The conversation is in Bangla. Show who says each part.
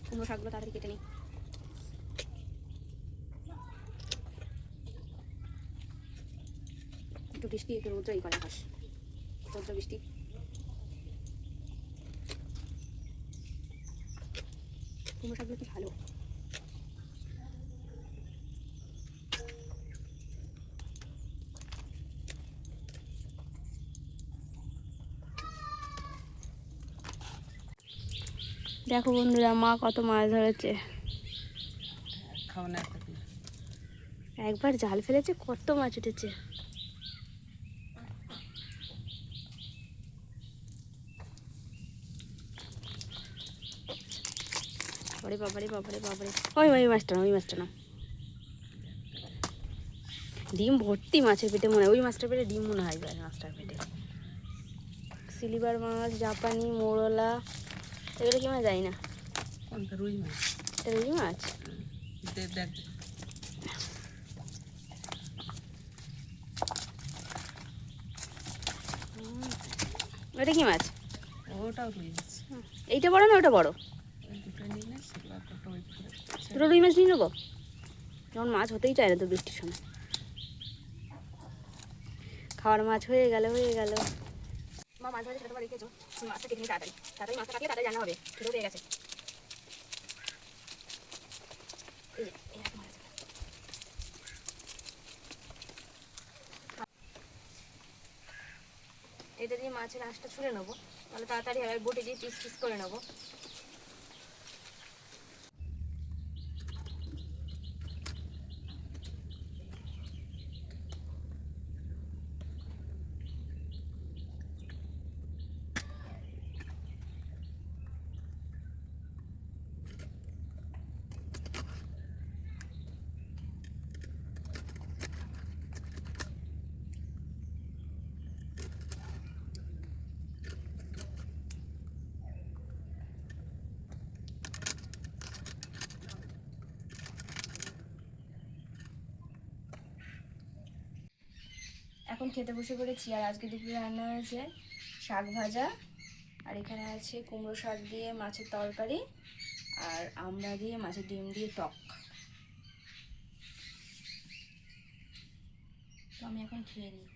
Speaker 1: কুমড়ো শাকগুলো তাড়াতাড়ি কেটে নিই। একটু বৃষ্টি একটু রৌদ্রই করে আকাশ, রৌদ্র বৃষ্টি। কুমড়ো শাকগুলো কি ভালো। দেখো বন্ধুরা, মা কত মাছ ধরেছে। একবার জাল ফেলেছে, কত মাছ উঠেছে। বাবারে বাবারে বাবারে বাবারে, ওই মাছটা না, ওই মাছটা না। ডিম ভর্তি মাছের পেটে মনে হয়, ওই মাছটার পেটে ডিম মনে হয় যায় মাছটার পেটে। সিলভার মাছ, জাপানি, মোরলা, এগুলো কি মাছ যায় না। রুই মাছ, রুই মাছ। ওটা কি মাছ? ওটাও রুই মাছ। এইটা বড় না ওটা বড়? দুটো রুই মাছ নিয়ে নেবো, যখন মাছ হতেই চায় না তো বৃষ্টির সময়। খাওয়ার মাছ হয়ে গেল, হয়ে গেল। মা মাছ ভাজা সেটা তোমার রেখেছো, মাছটা কেটে নিই তাড়াতাড়ি, তাড়াতাড়ি মাছটা কাটলে তাড়াতাড়ি জানা হবে, খিদেও পেয়ে গেছে। এটা দিয়ে মাছের আঁশটা ছুঁড়ে নেবো, তাহলে তাড়াতাড়ি আর বটে দিয়ে পিস পিস করে নেবো। এখন খেতে বসে পড়েছি। আর আজকে দুপুরে রান্না হয়েছে শাক ভাজা, আর এখানে আছে কুমড়ো শাক দিয়ে মাছের তরকারি, আর আমড়া দিয়ে মাছের ডিম দিয়ে টক। তো আমি এখন খেয়ে নিই।